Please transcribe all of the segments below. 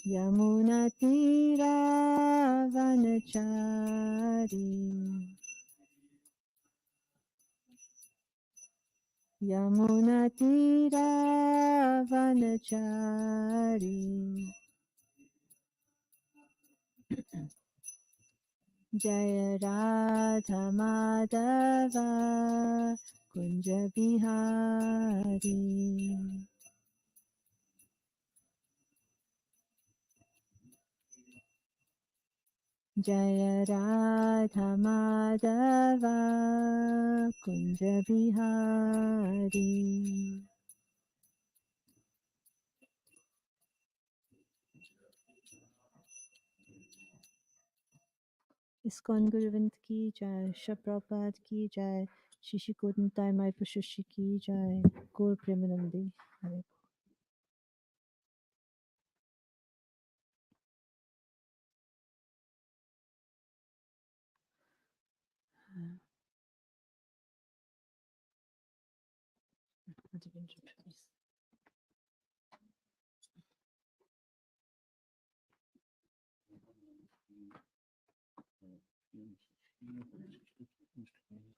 Yamunatira vanachari. Yamunatira vanachari. Jaya Radha Madhava Kunja Bihari. Jaya Radha Madhava Kunja Bihari. ISKCON Guruvant Ki Jai, Shri Prabhupada Ki Jai, Shishi Kudantai Mai Pashushi Ki Jai, Gaur Premanandi. Hare.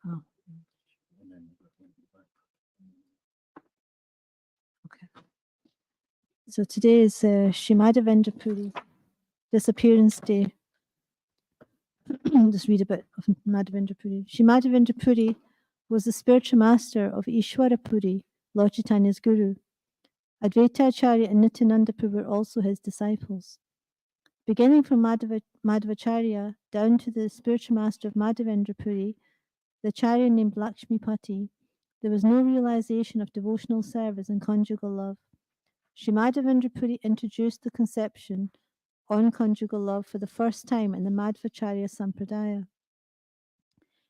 Oh, okay. So today is Srimad Puri, Disappearance Day. Just read a bit of Madhavendra Puri. Srimad Puri was the spiritual master of Ishwara Puri, Lord Chaitanya's guru. Advaita Acharya and Nityananda Prabhu were also his disciples. Beginning from Madhvacharya down to the spiritual master of Madhavendra Puri, the Acharya named Lakshmipati, there was no realization of devotional service and conjugal love. Sri Madhavendra Puri introduced the conception on conjugal love for the first time in the Madhvacharya Sampradaya.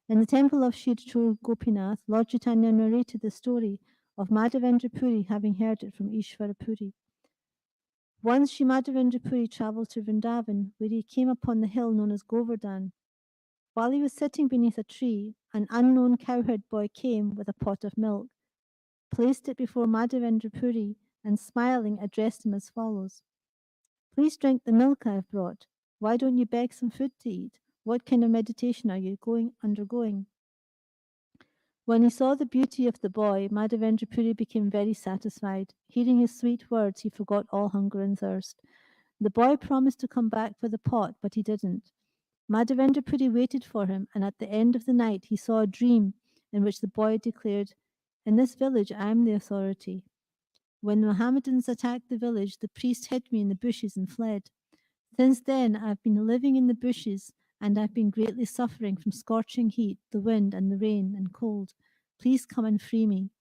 In the temple of Shri Gopinath, Lord Chaitanya narrated the story of Madhavendra Puri having heard it from Ishvara Puri. Once Sri Madhavendra Puri travelled to Vrindavan, where he came upon the hill known as Govardhan. While he was sitting beneath a tree, an unknown cowherd boy came with a pot of milk, placed it before Madhavendra Puri, and smiling addressed him as follows. Please drink the milk I have brought. Why don't you beg some food to eat? What kind of meditation are you undergoing? When he saw the beauty of the boy, Madhavendra Puri became very satisfied. Hearing his sweet words, he forgot all hunger and thirst. The boy promised to come back for the pot, but he didn't. Madhavendra Puri waited for him, and at the end of the night he saw a dream in which the boy declared, "In this village I am the authority. When the Mohammedans attacked the village, the priest hid me in the bushes and fled. Since then I have been living in the bushes, and I have been greatly suffering from scorching heat, the wind, and the rain and cold. Please come and free me."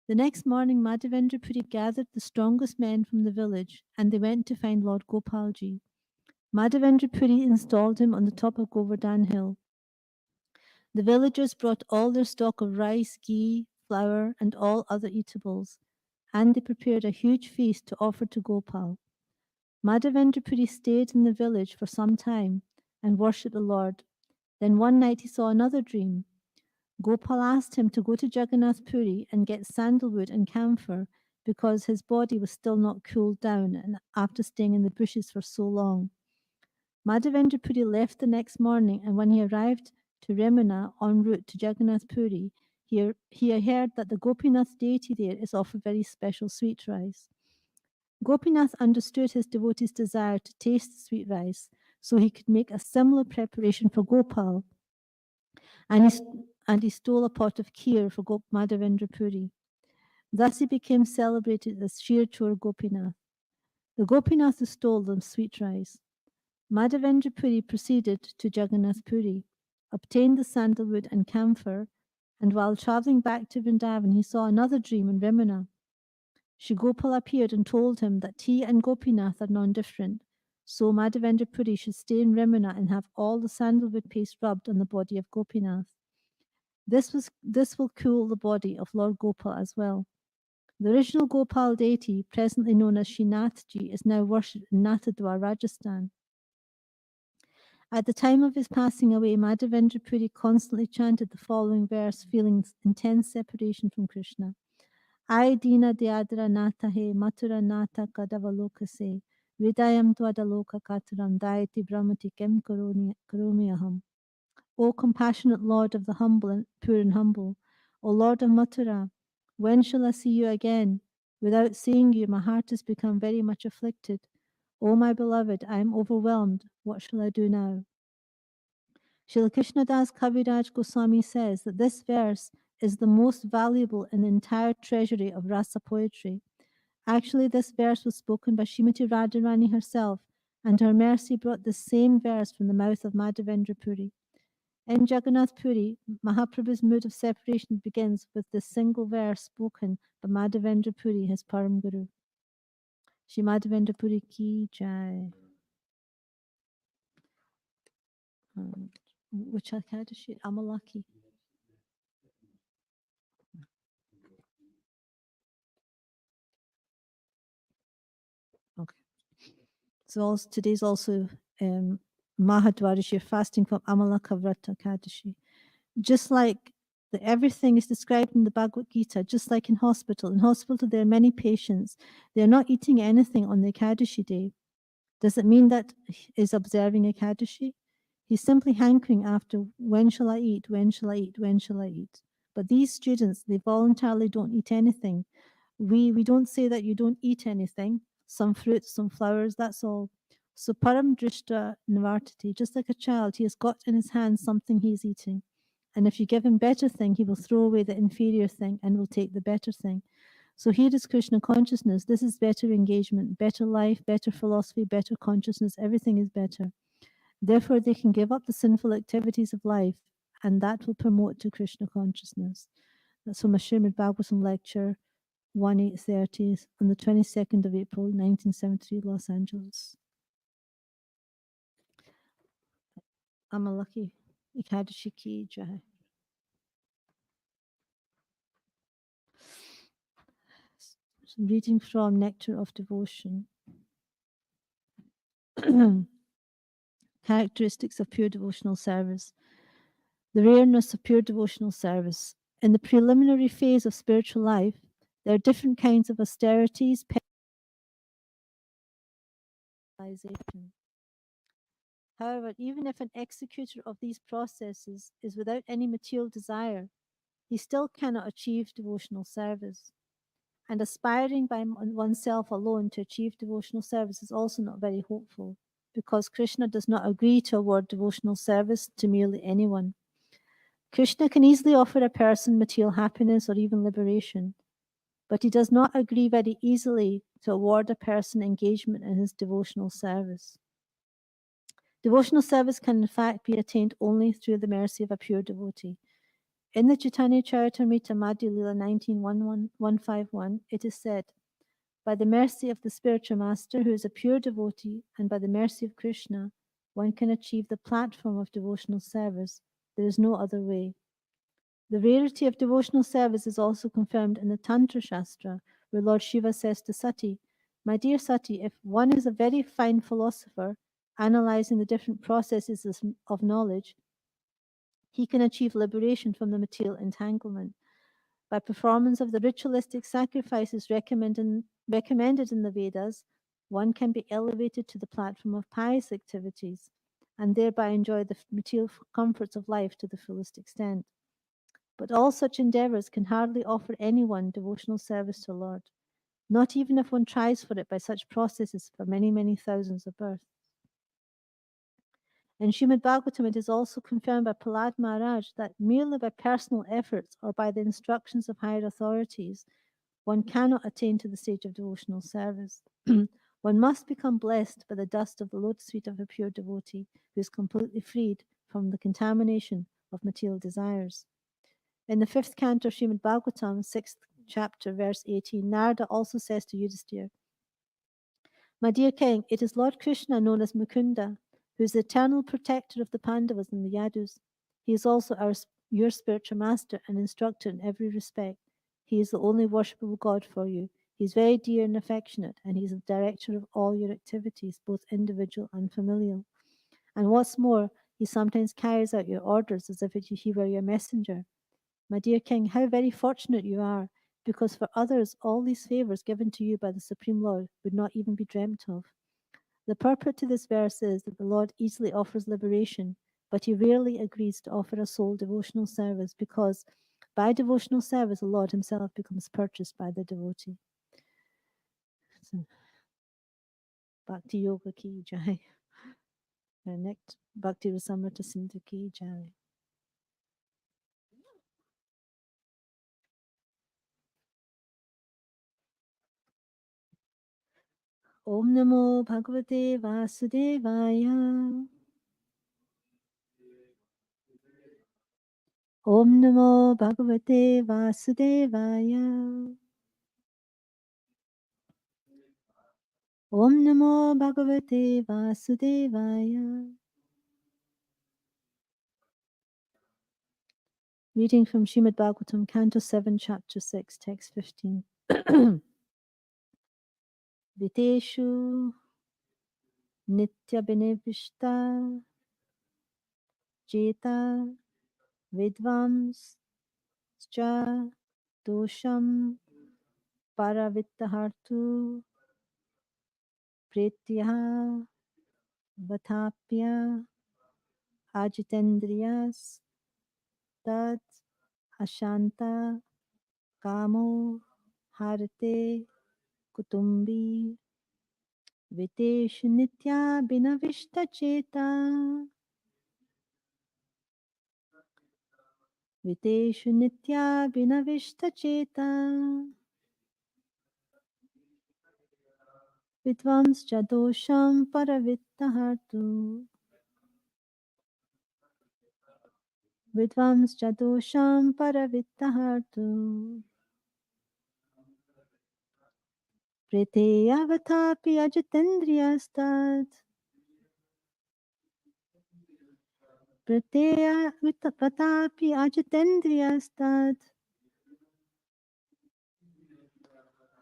The next morning Madhavendra Puri gathered the strongest men from the village, and they went to find Lord Gopalji. Madhavendra Puri installed him on the top of Govardhan Hill. The villagers brought all their stock of rice, ghee, flour, and all other eatables, and they prepared a huge feast to offer to Gopal. Madhavendra Puri stayed in the village for some time and worshipped the Lord. Then one night he saw another dream. Gopal asked him to go to Jagannath Puri and get sandalwood and camphor because his body was still not cooled down and after staying in the bushes for so long. Madhavendra Puri left the next morning, and when he arrived to Remuna en route to Jagannath Puri, he heard that the Gopinath deity there is offered very special sweet rice. Gopinath understood his devotee's desire to taste the sweet rice, so he could make a similar preparation for Gopal, and he stole a pot of kheer for Madhavendra Puri. Thus he became celebrated as Shirchur Gopinath. The Gopinath who stole the sweet rice. Madhavendra Puri proceeded to Jagannath Puri, obtained the sandalwood and camphor, and while travelling back to Vrindavan, he saw another dream in Remuna. Shri Gopal appeared and told him that he and Gopinath are non-different, so Madhavendra Puri should stay in Remuna and have all the sandalwood paste rubbed on the body of Gopinath. This will cool the body of Lord Gopal as well. The original Gopal deity, presently known as Srinathji, is now worshipped in Nathadwar, Rajasthan. At the time of his passing away, Madhavendra Puri constantly chanted the following verse, feeling intense separation from Krishna. Ai Dina Deadra Natha He Mathura Natha Kadavalokase Hridayam Twadaloka Kataram Dayati Brahmati Kem Karomi Aham. O compassionate Lord of the humble and pure and humble, O Lord of Mathura, when shall I see you again? Without seeing you, my heart has become very much afflicted. O my beloved, I am overwhelmed. What shall I do now? Srila Krishnadas Kaviraj Goswami says that this verse is the most valuable in the entire treasury of rasa poetry. Actually, this verse was spoken by Srimati Radharani herself, and her mercy brought the same verse from the mouth of Madhavendra Puri. In Jagannath Puri, Mahaprabhu's mood of separation begins with this single verse spoken by Madhavendra Puri, his Param Guru. Shri Madhavendra Puri ki jai. Which Akadashi? Amalaki. Okay. So also, today's also Mahadwarishi, fasting from Amalaka Vrata Kadashi. Just like everything is described in the Bhagavad Gita, just like in hospital. In hospital, there are many patients. They're not eating anything on the Ekadashi day. Does it mean that he is observing Ekadashi? He's simply hankering after when shall I eat, when shall I eat, when shall I eat. But these students, they voluntarily don't eat anything. We don't say that you don't eat anything. Some fruits, some flowers, that's all. So param drishta nivartati, just like a child, he has got in his hand something he's eating. And if you give him better thing, he will throw away the inferior thing and will take the better thing. So here is Krishna consciousness. This is better engagement, better life, better philosophy, better consciousness. Everything is better. Therefore, they can give up the sinful activities of life, and that will promote to Krishna consciousness. That's from a Srimad Bhagavatam lecture, 1830, on the 22nd of April, 1973, Los Angeles. Amalaki Ekadashi ki jai. Reading from Nectar of Devotion. Characteristics of pure devotional service. The rareness of pure devotional service. In the preliminary phase of spiritual life, there are different kinds of austerities, penalization. However, even if an executor of these processes is without any material desire, he still cannot achieve devotional service. And aspiring by oneself alone to achieve devotional service is also not very hopeful, because Krishna does not agree to award devotional service to merely anyone. Krishna can easily offer a person material happiness or even liberation, but he does not agree very easily to award a person engagement in his devotional service. Devotional service can in fact be attained only through the mercy of a pure devotee. In the Chaitanya Charitamrita Madhya Lila 19.151, it is said, by the mercy of the spiritual master who is a pure devotee, and by the mercy of Krishna, one can achieve the platform of devotional service. There is no other way. The rarity of devotional service is also confirmed in the Tantra Shastra, where Lord Shiva says to Sati, my dear Sati, if one is a very fine philosopher, analyzing the different processes of knowledge, he can achieve liberation from the material entanglement. By performance of the ritualistic sacrifices recommended in the Vedas, one can be elevated to the platform of pious activities and thereby enjoy the material comforts of life to the fullest extent. But all such endeavors can hardly offer anyone devotional service to Lord, not even if one tries for it by such processes for many, many thousands of births. In Srimad Bhagavatam, it is also confirmed by Prahlad Maharaj that merely by personal efforts or by the instructions of higher authorities, one cannot attain to the stage of devotional service. One must become blessed by the dust of the lotus feet of a pure devotee who is completely freed from the contamination of material desires. In the 5th canto of Srimad Bhagavatam, 6th chapter, verse 18, Narada also says to Yudhisthira, my dear king, it is Lord Krishna known as Mukunda, who is the eternal protector of the Pandavas and the Yadus. He is also your spiritual master and instructor in every respect. He is the only worshipable God for you. He is very dear and affectionate, and he is the director of all your activities, both individual and familial. And what's more, he sometimes carries out your orders as if he were your messenger. My dear king, how very fortunate you are, because for others all these favors given to you by the Supreme Lord would not even be dreamt of. The purport to this verse is that the Lord easily offers liberation, but he rarely agrees to offer a soul devotional service because by devotional service, the Lord himself becomes purchased by the devotee. So, Bhakti Yoga Ki Jai. And next, Bhakti Rasamrita Sindhu Ki Jai. Om Namo Bhagavate Vasudevaya. Om Namo Bhagavate Vasudevaya. Om Namo Bhagavate Vasudevaya. Reading from Srimad Bhagvatam, Canto 7, Chapter 6, Text 15. Viteshu Nitya Benevishta Jeta Vidvams Cha Dosham Paravittahartu Pretyaha Vatapya Ajitendriyas Tad Ashanta Kamo Harate Kutumbi Viteshu Nitya Binavishta Cheta Viteshu Nitya Binavishta Cheta Vidvams Chadosham Paravittahartu Vidvams Chadosham Paravittahartu Prete Avatapi Ajitendriyastad Prete Avatapi Ajitendriyastad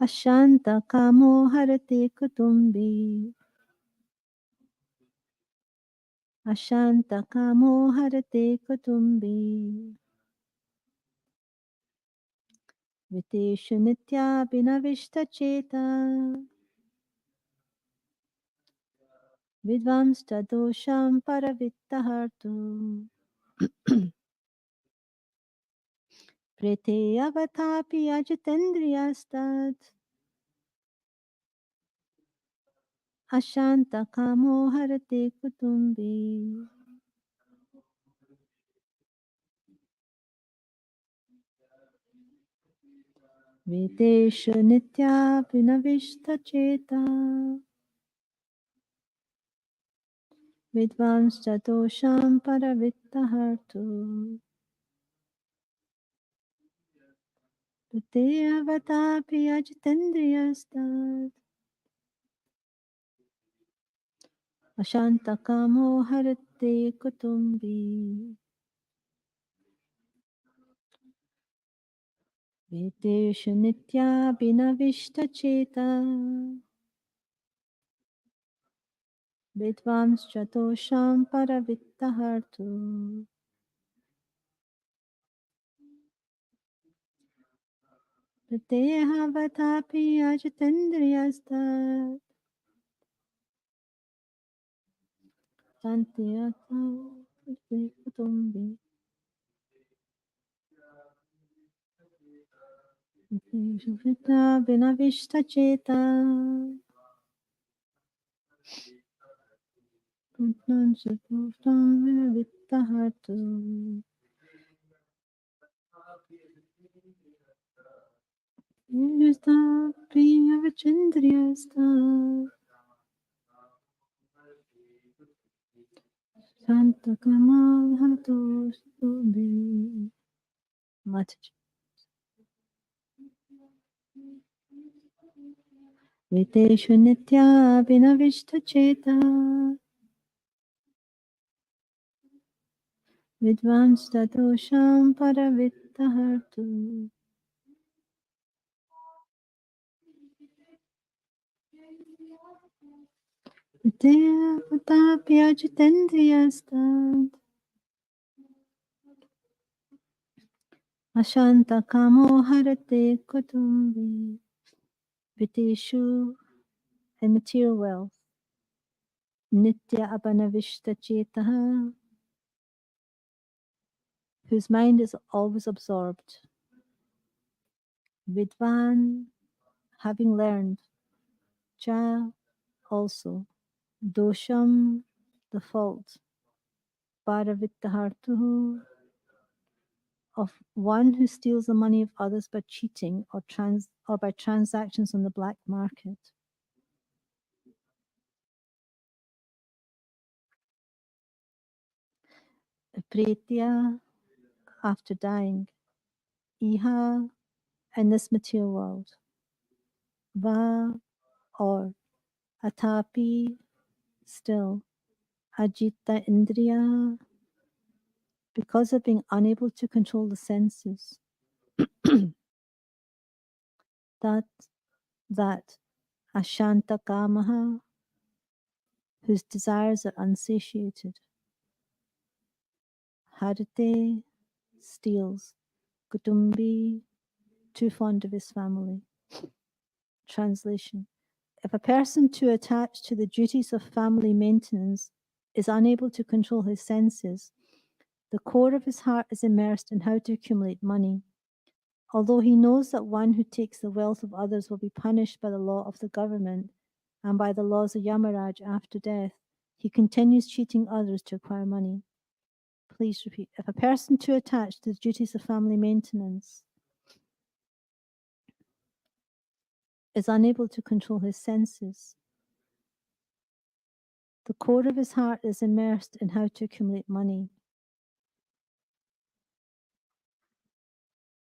Ashanta Kamo Harate Kutumbi Ashanta Kamo Harate Kutumbi Viteshu Nitya Binavishta Cheta Vidvams Tadosham Paravittahartu Prete Avatapi Ajitendriyastad Ashanta Kamo Harate Kutumbi Viteshu Nitya Vinavishta Cheta Vidvams Chadosham Paravittahartu Prete Avatapi Ajitendriyastad Ashanta Kamo Harate Kutumbi Viteshu Nitya Binavishta Cheta Vidvams Chatosham Paravittahartu Prateha Vatapi Ajitendriyastad Santiyata Kutumbi Viteshu Vita Binavishta Cheta Vidvams Chatosham Paravittahartu Yujasta Priya Vachendriyastad Santa Kamal Hatos Tubi Mataji Viteshu Nitya Binavishta Cheta Vidvams Tatosham Paravittahartu Vidya Vatapya Jitendriyastad Ashanta Kamo Harate Kutumbi Viteshu and material wealth. Nitya Abanavishta Chetaha, whose mind is always absorbed. Vidvan, having learned. Cha, also. Dosham, the fault. Paravittahartuhu, of one who steals the money of others by cheating or by transactions on the black market. Pretya, after dying. Iha, in this material world. Va, or. Atapi, still. Ajita Indriya, because of being unable to control the senses. that Ashanta Kamaha, whose desires are unsatiated. Harite, steals. Kutumbi, too fond of his family. Translation. If a person too attached to the duties of family maintenance is unable to control his senses, the core of his heart is immersed in how to accumulate money. Although he knows that one who takes the wealth of others will be punished by the law of the government and by the laws of Yamaraj after death, he continues cheating others to acquire money. Please repeat. If a person too attached to the duties of family maintenance is unable to control his senses, the core of his heart is immersed in how to accumulate money.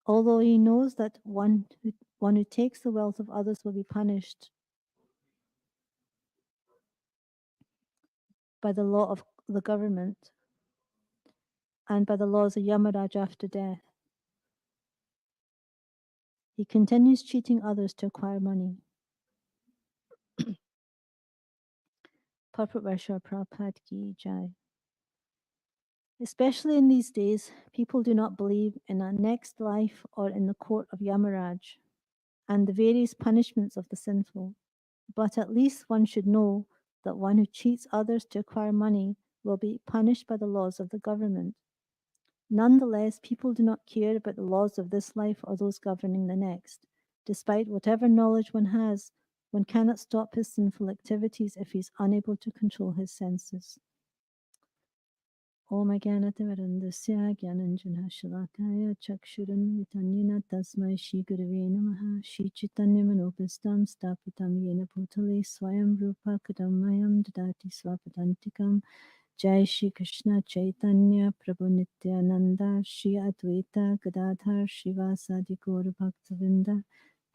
Although he knows that one who takes the wealth of others will be punished by the law of the government and by the laws of Yamaraj after death, he continues cheating others to acquire money. Purport by Srila Prabhupada Ki Jai. Especially in these days, people do not believe in a next life or in the court of Yamaraj and the various punishments of the sinful. But at least one should know that one who cheats others to acquire money will be punished by the laws of the government. Nonetheless, people do not care about the laws of this life or those governing the next. Despite whatever knowledge one has, one cannot stop his sinful activities if he is unable to control his senses. Om Jnanatimirandasya Jnananjana Shalakaya Chakshurunmitanyena Tasmai Shri Gurave Namaha Shri Chaitanya Manopistam Stapitam Yena Bhutale Swayam Rupa Kadamayam Dadati Swapadantikam Jai Shri Krishna Chaitanya Prabhu Nityananda Shri Advaita Gadadhar Shivasadi Gaur Bhaktavinda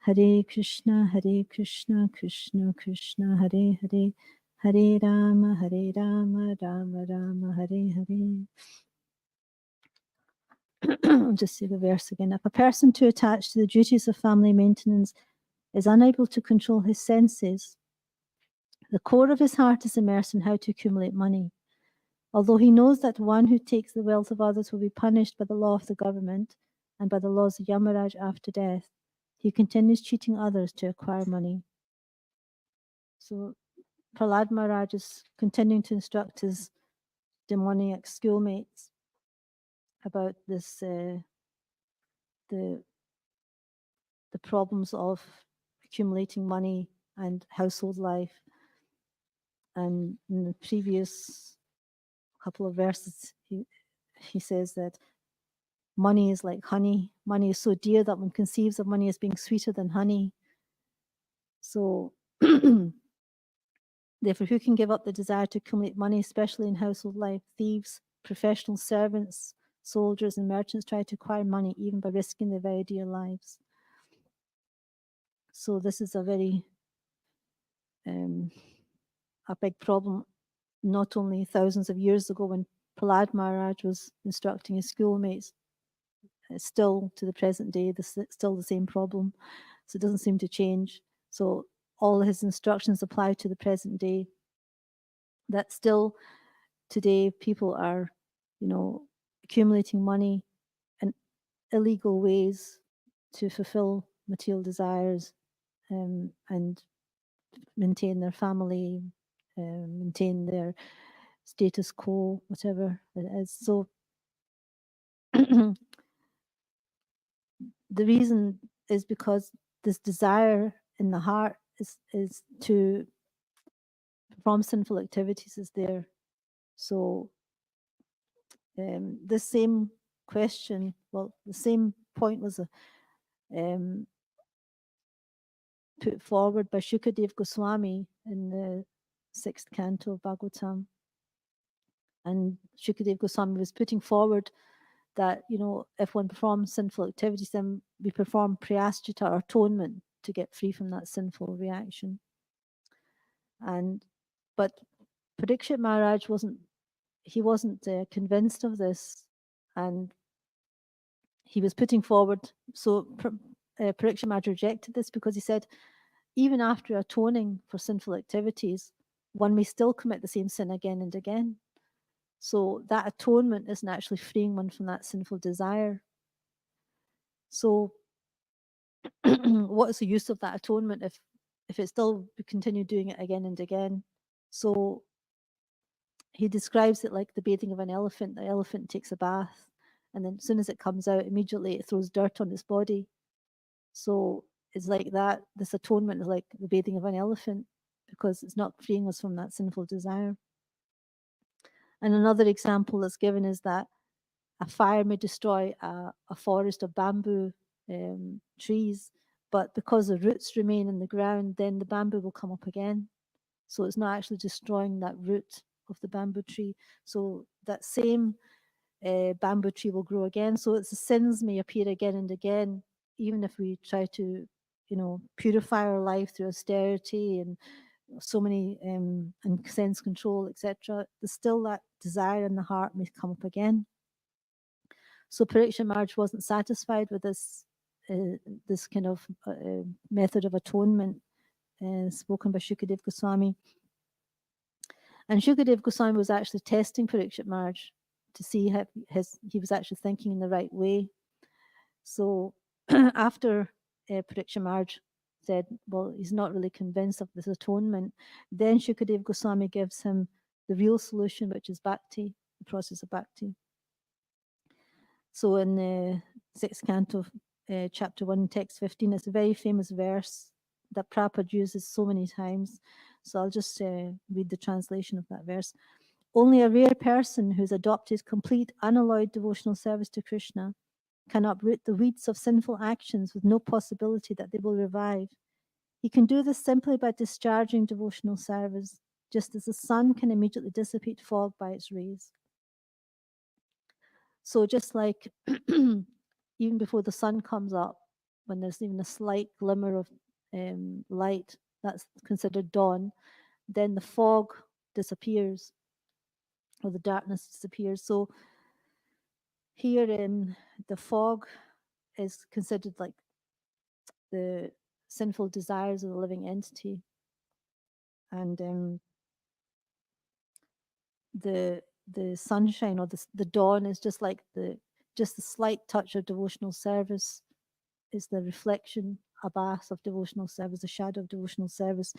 Hare Krishna Krishna Krishna Hare Hare Hare Rama, Rama Rama, Hare Hare. I'll just say the verse again. If a person too attached to the duties of family maintenance is unable to control his senses, the core of his heart is immersed in how to accumulate money. Although he knows that one who takes the wealth of others will be punished by the law of the government and by the laws of Yamaraj after death, he continues cheating others to acquire money. So Prahlad Maharaj is continuing to instruct his demoniac schoolmates about this the problems of accumulating money and household life. And in the previous couple of verses, he says that money is like honey. Money is so dear that one conceives of money as being sweeter than honey. So therefore, who can give up the desire to accumulate money, especially in household life? Thieves, professional servants, soldiers, and merchants try to acquire money even by risking their very dear lives. So this is a very a big problem, not only thousands of years ago when Prahlad Maharaj was instructing his schoolmates, it's still to the present day, still the same problem. So it doesn't seem to change. So all his instructions apply to the present day. That still today people are, accumulating money in illegal ways to fulfill material desires and maintain their family maintain their status quo, whatever it is. So the reason is because this desire in the heart is to perform sinful activities is there. So this same question, well, the same point was put forward by Shukadev Goswami in the 6th canto of Bhagvatam. And Shukadev Goswami was putting forward that, you know, if one performs sinful activities, then we perform prayaschita or atonement to get free from that sinful reaction. But Parikshit Maharaj wasn't convinced of this, and he was putting forward. So Parikshit Maharaj rejected this because he said, even after atoning for sinful activities, one may still commit the same sin again and again. So that atonement isn't actually freeing one from that sinful desire. So what is the use of that atonement if it still continue doing it again and again? So he describes it like the bathing of an elephant. The elephant takes a bath, and then as soon as it comes out, immediately it throws dirt on its body. So it's like that. This atonement is like the bathing of an elephant because it's not freeing us from that sinful desire. And another example that's given is that a fire may destroy a forest of bamboo trees, but because the roots remain in the ground, then the bamboo will come up again. So it's not actually destroying that root of the bamboo tree. So that same bamboo tree will grow again. So its sins may appear again and again, even if we try to, you know, purify our life through austerity and so many and sense control, etc. There's still that desire in the heart may come up again. So Parikshit Maharaj wasn't satisfied with this this kind of method of atonement spoken by Shukadev Goswami. And Shukadev Goswami was actually testing Parikshit Maharaj to see if he was actually thinking in the right way. So after Parikshit Maharaj said, well, he's not really convinced of this atonement, then Shukadev Goswami gives him the real solution, which is bhakti, the process of bhakti. So in the 6th canto, chapter 1, text 15, it's a very famous verse that Prabhupada uses so many times. So I'll just read the translation of that verse. Only a rare person who's adopted complete unalloyed devotional service to Krishna can uproot the weeds of sinful actions with no possibility that they will revive. He can do this simply by discharging devotional service, just as the sun can immediately dissipate fog by its rays. So just like even before the sun comes up, when there's even a slight glimmer of light, that's considered dawn, then the fog disappears or the darkness disappears. So here the fog is considered like the sinful desires of the living entity. And the sunshine or the dawn is just like the slight touch of devotional service is the reflection, a bath of devotional service, a shadow of devotional service.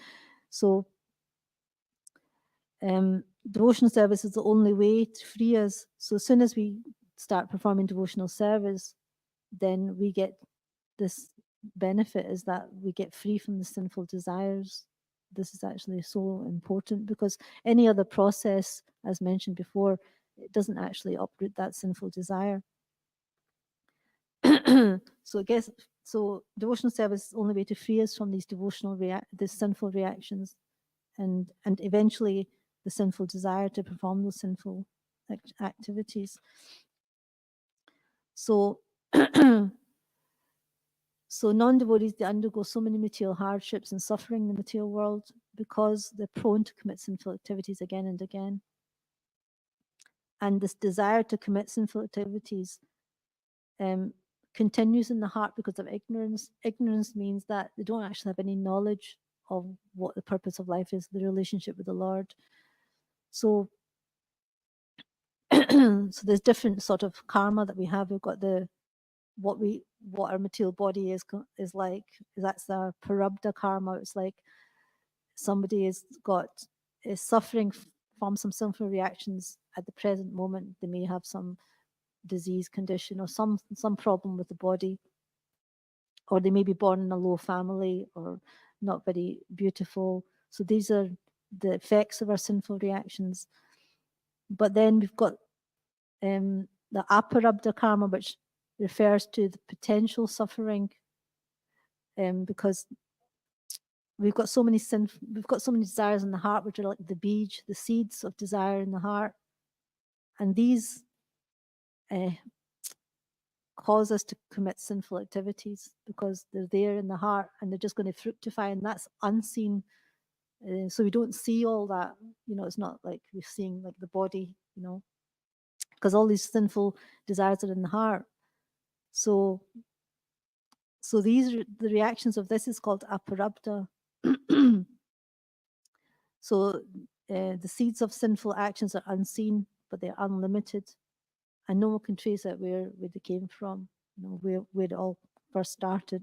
So devotional service is the only way to free us. So as soon as we start performing devotional service, then we get this benefit is that we get free from the sinful desires. This is actually so important because any other process, as mentioned before, it doesn't actually uproot that sinful desire. So I guess devotional service is the only way to free us from these these sinful reactions, and eventually the sinful desire to perform those sinful activities. So so non-devotees, they undergo so many material hardships and suffering in the material world because they're prone to commit sinful activities again and again. And this desire to commit sinful activities continues in the heart because of ignorance. Ignorance means that they don't actually have any knowledge of what the purpose of life is, the relationship with the Lord. So, so there's different sort of karma that we have. We've got what our material body is like. That's our prarabdha karma. It's like somebody has got is suffering from some sinful reactions at the present moment. They may have some disease condition or some problem with the body, or they may be born in a low family or not very beautiful. So these are the effects of our sinful reactions. But then we've got the aparabdha karma, which refers to the potential suffering, because we've got so many desires in the heart, which are like the bij, the seeds of desire in the heart, and these cause us to commit sinful activities because they're there in the heart and they're just going to fructify, and that's unseen. So we don't see all that, it's not like we're seeing like the body, because all these sinful desires are in the heart. So these are the reactions of this is called aparabdha. So the seeds of sinful actions are unseen, but they're unlimited, and no one can trace out where they came from, where it all first started.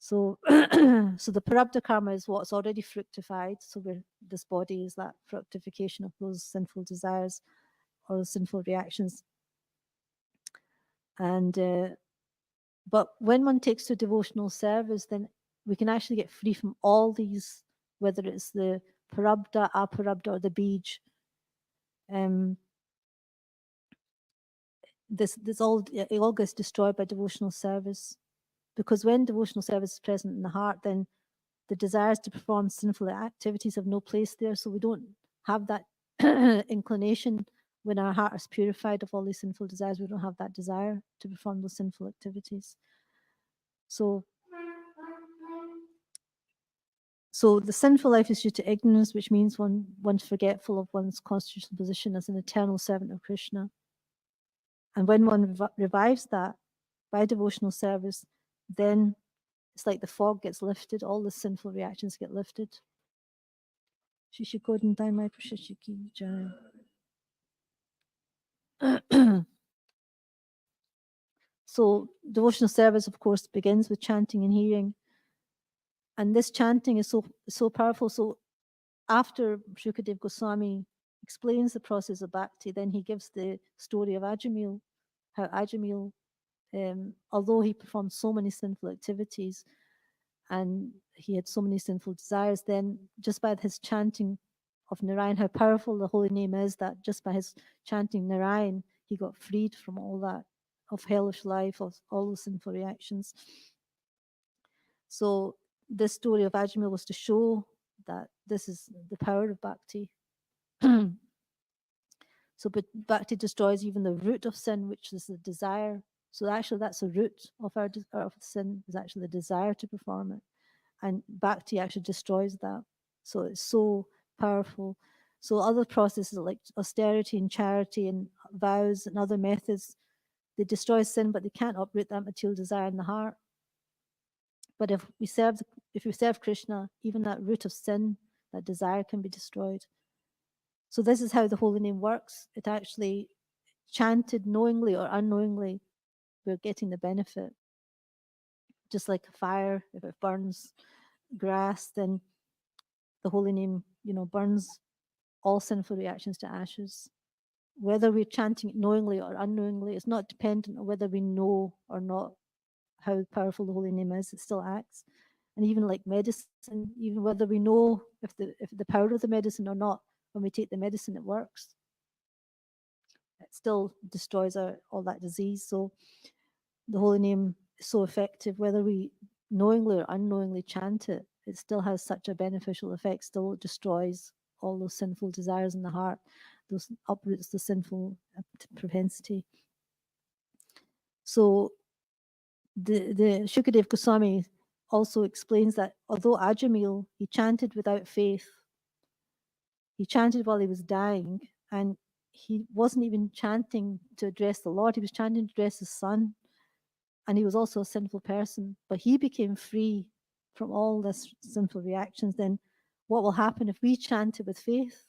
So, so the prarabdha karma is what's already fructified. So this body is that fructification of those sinful desires or those sinful reactions. And but when one takes to devotional service, then we can actually get free from all these, whether it's the prarabdha, aparabdha, or the bij. It all gets destroyed by devotional service, because when devotional service is present in the heart, then the desires to perform sinful activities have no place there. So we don't have that inclination when our heart is purified of all these sinful desires. We don't have that desire to perform those sinful activities. So the sinful life is due to ignorance, which means one's forgetful of one's constitutional position as an eternal servant of Krishna. And when one revives that by devotional service, then it's like the fog gets lifted, all the sinful reactions get lifted. So devotional service, of course, begins with chanting and hearing. And this chanting is so powerful. So after Shukadev Goswami explains the process of bhakti, then he gives the story of Ajamil, how Ajamil, although he performed so many sinful activities and he had so many sinful desires, then just by his chanting of Narayan, how powerful the holy name is, that just by his chanting Narayan, he got freed from all that, of hellish life, of all the sinful reactions. So this story of Ajamil was to show that this is the power of bhakti. But bhakti destroys even the root of sin, which is the desire. So actually, that's the root of of sin, is actually the desire to perform it, and bhakti actually destroys that. So it's so powerful. So other processes like austerity and charity and vows and other methods, they destroy sin, but they can't uproot that material desire in the heart. But if we serve Krishna, even that root of sin, that desire, can be destroyed. So this is how the holy name works. It actually, chanted knowingly or unknowingly, we're getting the benefit. Just like a fire, if it burns grass, then the holy name, burns all sinful reactions to ashes. Whether we're chanting it knowingly or unknowingly, it's not dependent on whether we know or not how powerful the holy name is. It still acts. And even like medicine, even whether we know if the power of the medicine or not, when we take the medicine, it works. It still destroys all that disease. So the holy name is so effective, whether we knowingly or unknowingly chant it, it still has such a beneficial effect, still destroys all those sinful desires in the heart, those uproots the sinful propensity. So the Shukadev Goswami also explains that although Ajamil, he chanted without faith, he chanted while he was dying, and he wasn't even chanting to address the Lord, he was chanting to address his son, and he was also a sinful person, but he became free from all this sinful reactions. Then what will happen if we chant it with faith?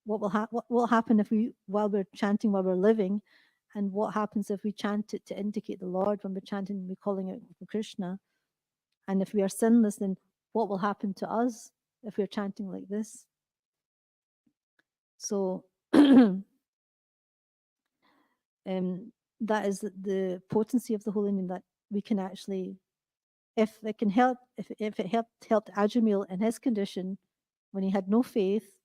What will happen if while we're chanting, while we're living, and what happens if we chant it to indicate the Lord when we're chanting and we're calling out for Krishna? And if we are sinless, then what will happen to us? if we're chanting like this. So that is the potency of the holy name, that we can actually, if it can help, if it helped Ajamil in his condition when he had no faith,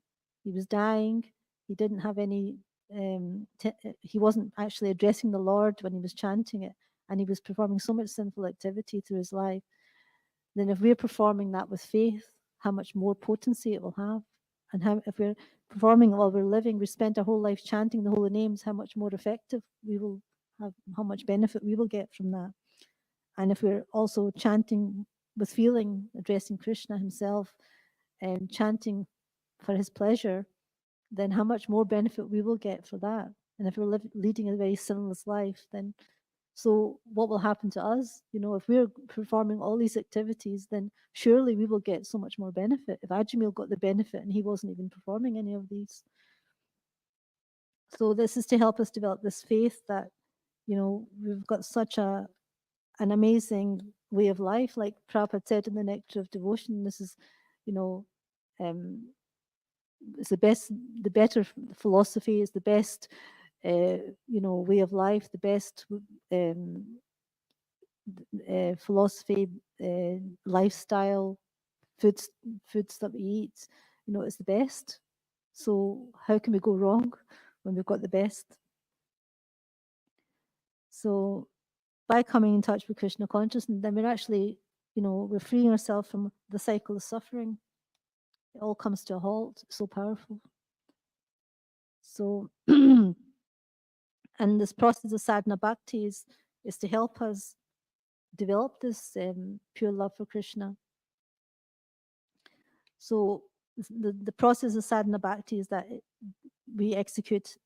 he was dying, he didn't have any, he wasn't actually addressing the Lord when he was chanting it, and he was performing so much sinful activity through his life. Then if we're performing that with faith, how much more potency it will have. And how, if we're performing while we're living, we spent our whole life chanting the holy names, how much more effective we will have, how much benefit we will get from that. And if we're also chanting with feeling, addressing Krishna himself and chanting for his pleasure, then how much more benefit we will get for that. And if we're leading a very sinless life, then so what will happen to us? You know, if we're performing all these activities, then surely we will get so much more benefit. If Ajamil got the benefit and he wasn't even performing any of these. So this is to help us develop this faith that, you know, we've got such an amazing way of life. Like Prabhupada said in the Nectar of Devotion, this is, you know, it's the better philosophy, is the best, you know, way of life, the best philosophy, lifestyle, foods that we eat, you know, is the best. So how can we go wrong when we've got the best? So by coming in touch with Krishna consciousness, then we're actually, you know, we're freeing ourselves from the cycle of suffering. It all comes to a halt. It's so powerful. So, and this process of sadhana bhakti is to help us develop this pure love for Krishna. So the process of sadhana bhakti is that we execute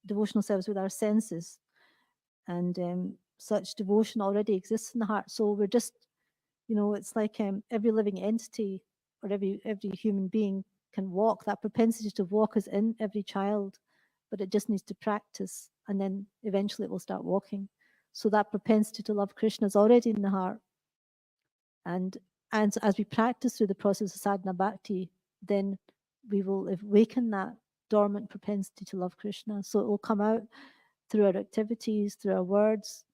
devotional service with our senses, and such devotion already exists in the heart. So we're just, you know, it's like every living entity or every human being can walk. That propensity to walk is in every child, but it just needs to practice, and then eventually it will start walking. So that propensity to love Krishna is already in the heart. And as we practice through the process of sadhana bhakti, then we will awaken that dormant propensity to love Krishna. So it will come out through our activities, through our words,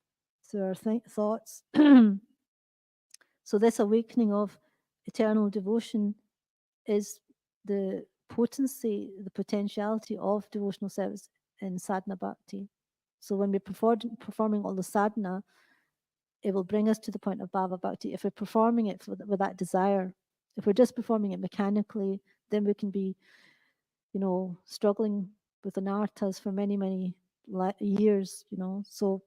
through our thoughts. So this awakening of eternal devotion is the potency, the potentiality of devotional service in sadhana bhakti. So when we're performing all the sadhana, it will bring us to the point of bhava bhakti. If we're performing it with that desire, if we're just performing it mechanically, then we can be, you know, struggling with anarthas for many, many years, you know. So,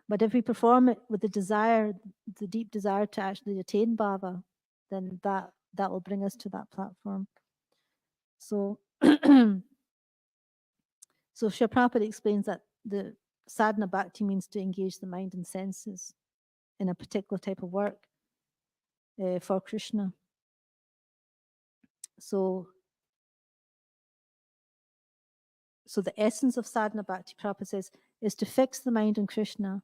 but if we perform it with the desire, the deep desire to actually attain bhava, then that will bring us to that platform. So, so Srila Prabhupada explains that the sadhana bhakti means to engage the mind and senses in a particular type of work for Krishna. So the essence of sadhana bhakti, Prabhupada says, is to fix the mind on Krishna.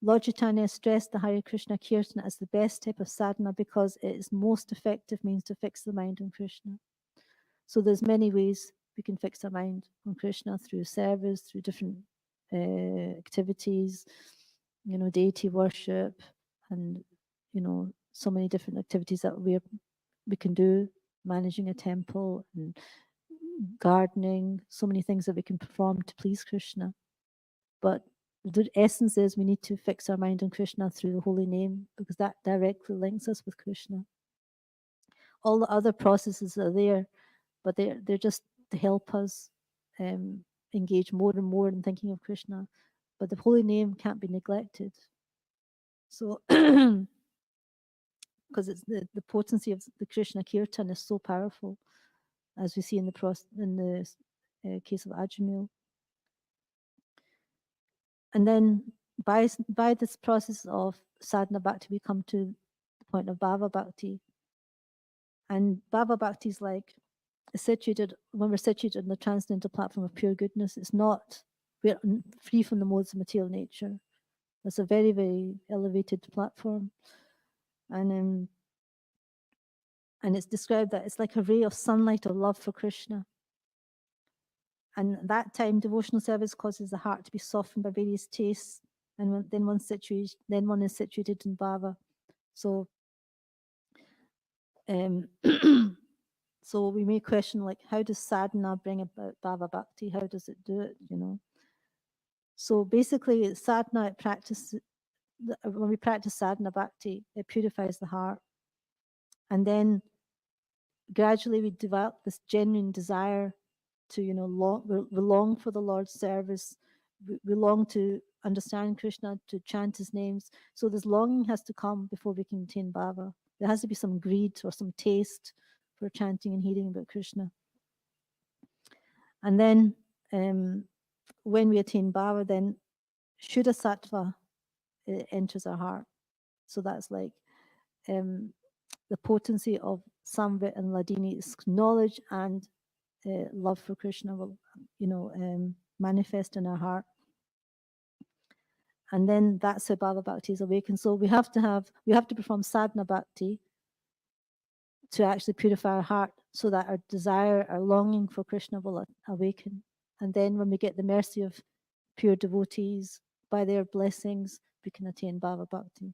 Lord Chaitanya stressed the Hare Krishna Kirtan as the best type of sadhana because it is most effective means to fix the mind on Krishna. So there's many ways we can fix our mind on Krishna, through service, through different activities, you know, deity worship, and, you know, so many different activities that we can do, managing a temple and gardening, so many things that we can perform to please Krishna. But the essence is we need to fix our mind on Krishna through the holy name, because that directly links us with Krishna. All the other processes are there, but they're just to help us engage more and more in thinking of Krishna. But the holy name can't be neglected. So, because it's the potency of the Krishna Kirtan is so powerful, as we see in the case of Ajamil. And then by this process of sadhana bhakti, we come to the point of bhava bhakti. And bhava bhakti is like situated, when we're situated on the transcendental platform of pure goodness, we're free from the modes of material nature. It's a very, very elevated platform. And And it's described that it's like a ray of sunlight of love for Krishna. And at that time, devotional service causes the heart to be softened by various tastes, and then one is situated in bhava. So, so we may question, like, how does sadhana bring about bhava bhakti? How does it do it? So basically, sadhana when we practice sadhana bhakti, it purifies the heart, and then gradually we develop this genuine desire to we long for the Lord's service. We long to understand Krishna, to chant his names. So this longing has to come before we can attain bhava. There has to be some greed or some taste for chanting and hearing about Krishna. And then when we attain bhava, then Shuddha Sattva enters our heart. So that's like the potency of Samvit and Ladini is knowledge and love for Krishna will, manifest in our heart. And then that's how Bhava Bhakti is awakened. So we have to perform sadhana bhakti to actually purify our heart so that our desire, our longing for Krishna will awaken. And then when we get the mercy of pure devotees, by their blessings, we can attain Bhava Bhakti.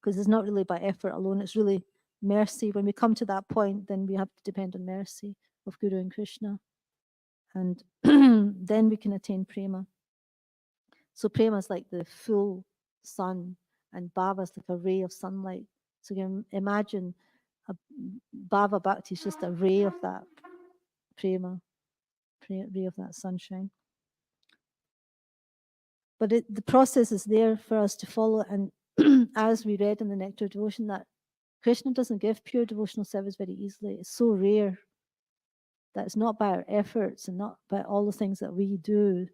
Because it's not really by effort alone, it's really mercy. When we come to that point, then we have to depend on mercy of Guru and Krishna. And then we can attain prema. So prema is like the full sun, and bhava is like a ray of sunlight. So you can imagine a bhava bhakti is just a ray of that prema, ray of that sunshine. But the process is there for us to follow. And as we read in the Nectar of Devotion, that Krishna doesn't give pure devotional service very easily. It's so rare that it's not by our efforts and not by all the things that we do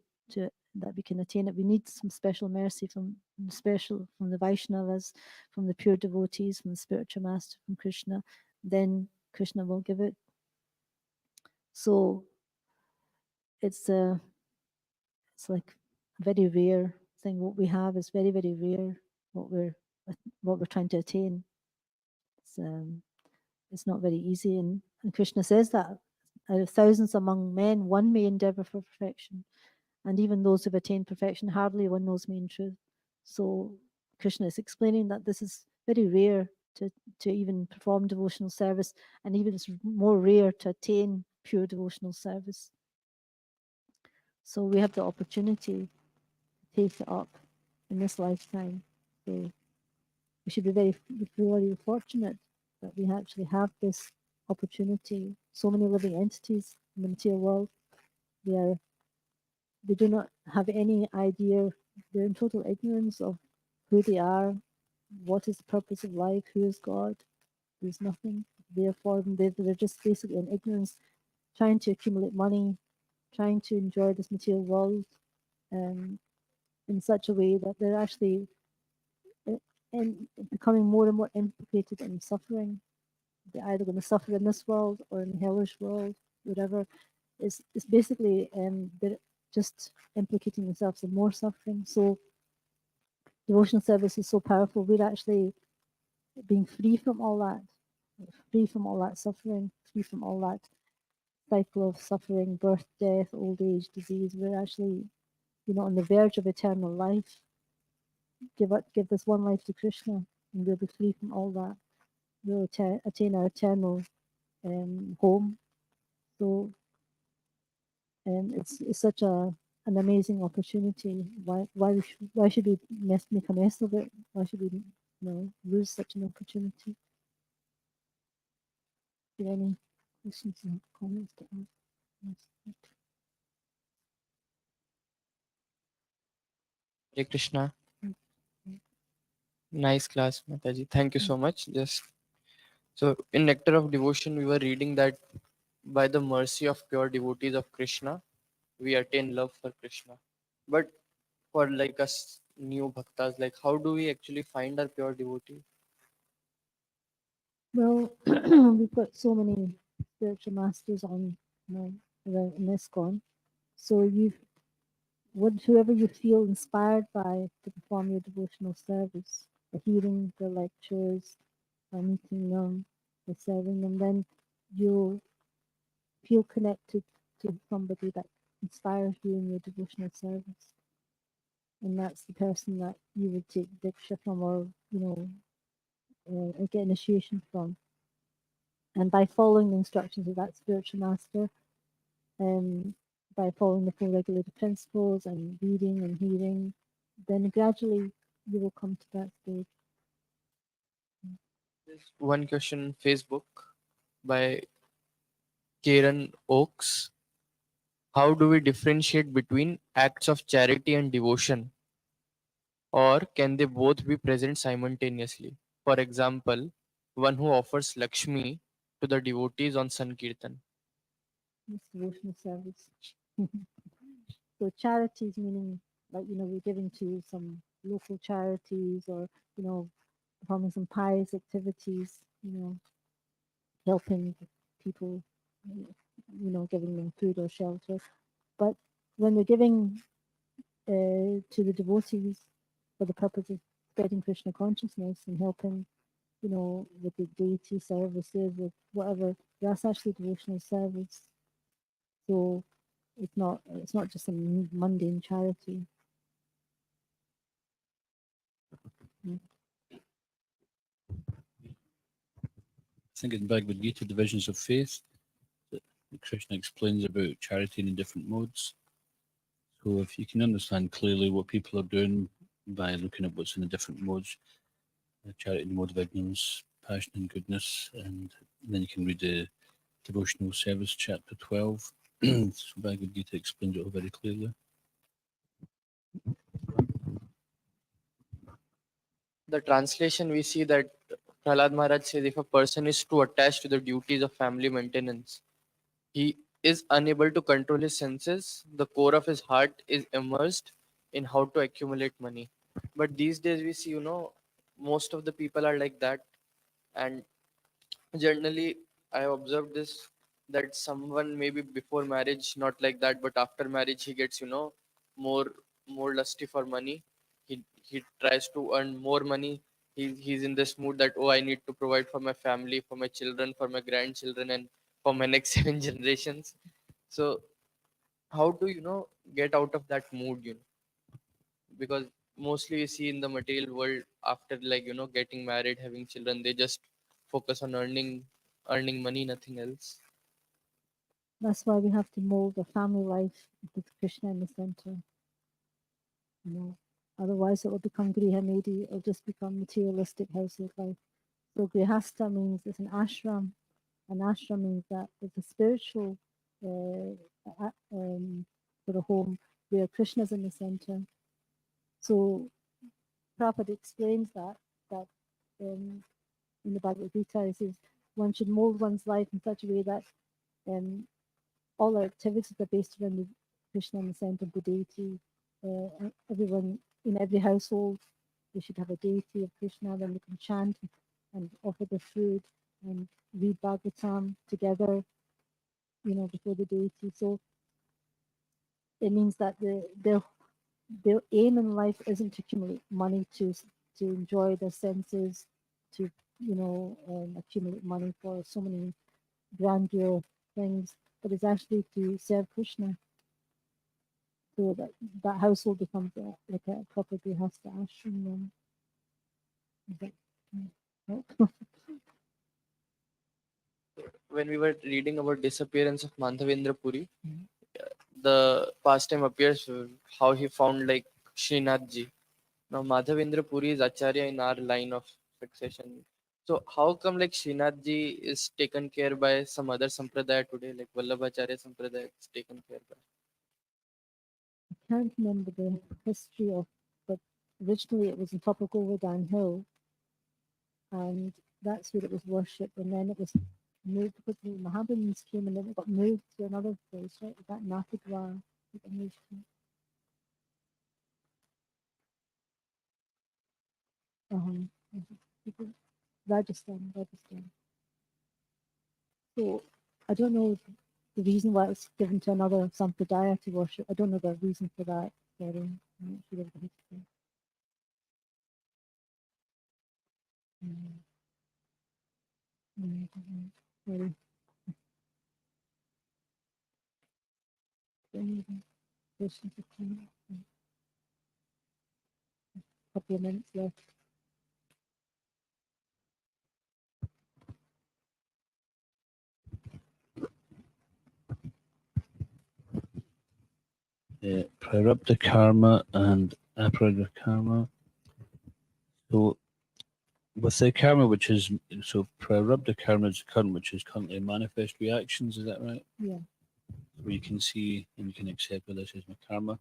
that we can attain it. We need some special mercy from the Vaishnavas, from the pure devotees, from the spiritual master, from Krishna. Then Krishna will give it. So it's like a very rare thing. What we have is very, very rare. What we're trying to attain. It's not very easy, and Krishna says that out of thousands among men, one may endeavor for perfection. And even those who've attained perfection, hardly one knows me in truth. So Krishna is explaining that this is very rare to even perform devotional service, and even it's more rare to attain pure devotional service. So we have the opportunity to take it up in this lifetime. So we should be very fortunate that we actually have this opportunity. So many living entities in the material world, they do not have any idea. They're in total ignorance of who they are, what is the purpose of life, who is God. There's nothing there for them. They're just basically in ignorance, trying to accumulate money, trying to enjoy this material world in such a way that they're actually becoming more and more implicated in suffering. They're either going to suffer in this world or in the hellish world, whatever. It's basically they're just implicating themselves in more suffering. So devotional service is so powerful. We're actually being free from all that suffering, free from all that cycle of suffering, birth, death, old age, disease. We're actually, on the verge of eternal life. Give this one life to Krishna, and we'll be free from all that. We'll attain our eternal home. So it's such an amazing opportunity. Why should we make a mess of it? Why should we lose such an opportunity? Do you have any questions or comments to ask? Hare Krishna. Nice class, Mataji. Thank you so much. So in Nectar of Devotion, we were reading that by the mercy of pure devotees of Krishna, we attain love for Krishna. But for like us new bhaktas, like how do we actually find our pure devotee? Well, we've got so many spiritual masters on around in ISKCON. So whoever you feel inspired by to perform your devotional service, or hearing the lectures, or meeting them, by serving them, then you'll feel connected to somebody that inspires you in your devotional service. And that's the person that you would take diksha from, or get initiation from. And by following the instructions of that spiritual master, by following the four regulated principles and reading and hearing, then gradually you will come to that stage. There's one question on Facebook by Karen Oaks. How do we differentiate between acts of charity and devotion? Or can they both be present simultaneously? For example, one who offers Lakshmi to the devotees on Sankirtan. It's devotional service. So charities meaning, like, we're giving to some local charities, or, performing some pious activities, helping people, giving them food or shelter. But when we're giving to the devotees for the purpose of spreading Krishna consciousness and helping, with the deity services, with whatever, that's actually devotional service. So it's not just a mundane charity. I think in Bhagavad Gita, Divisions of Faith, that Krishna explains about charity in different modes. So if you can understand clearly what people are doing by looking at what's in the different modes, charity in the mode of ignorance, passion and goodness, and then you can read the Devotional Service, chapter 12. So Bhagavad Gita explains it all very clearly. The translation, we see that Prahlad Maharaj says if a person is too attached to the duties of family maintenance, he is unable to control his senses. The core of his heart is immersed in how to accumulate money. But these days we see, most of the people are like that. And generally, I have observed this, that someone maybe before marriage not like that, but after marriage he gets, more more lusty for money. He tries to earn more money. He's in this mood that, oh, I need to provide for my family, for my children, for my grandchildren, and for my next 7 generations. So how to, get out of that mood, because mostly we see in the material world, after, like, getting married, having children, they just focus on earning money, nothing else. That's why we have to mold a family life with Krishna in the center. Otherwise it will become grihamedi, it'll just become materialistic household life. So grihasta means it's an ashram. An ashram means that it's a spiritual sort of home where Krishna is in the center. So Prabhupada explains that in the Bhagavad Gita, he says one should mold one's life in such a way that all our activities are based around the Krishna in the center of the deity. Everyone in every household, we should have a deity of Krishna. Then we can chant and offer the food and read Bhagavatam together, before the deity. So it means that their aim in life isn't to accumulate money to enjoy their senses, to accumulate money for so many grandeur things, but it's actually to serve Krishna. So that household becomes like a proper grihastha ashram. Then. When we were reading about disappearance of Madhavendra Puri, the pastime appears how he found, like, Srinathji. Now Madhavendra Puri is Acharya in our line of succession. So how come, like, Srinathji is taken care by some other sampradaya today, like Vallabhacharya sampradaya is taken care by? I can't remember the history of, but originally it was in top of Govardhan Hill, and that's where it was worshipped, and then it was moved because the Mahabharans came, and then it got moved to another place, right? That Nathadwar. It got moved to. Rajasthan. So I don't know the reason why it's given to another sampradaya to worship. I don't know the reason for that. I'm not sure of the history. Sorry. Couple of minutes left. Prarabdha karma and aprarabdha karma. So with the karma, which is so prarabdha karma is current, which is currently manifest reactions. Is that right? Yeah. Where you can see and you can accept that this is my karma.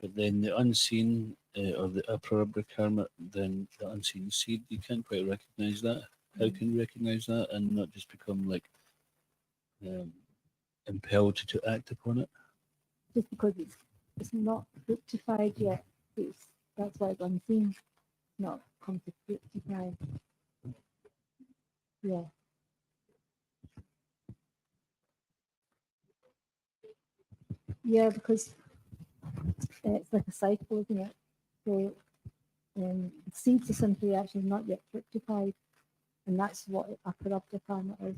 But then the unseen or the aprarabdha karma, then the unseen seed, you can't quite recognize that. How can you recognize that and not just become like impelled to act upon it? Just because it's not fructified yet. That's why it's unseen. It's not come to fructify. Yeah. Yeah, because it's like a cycle, isn't it? So seeds are simply actually not yet fructified, and that's what aparabdha karma is.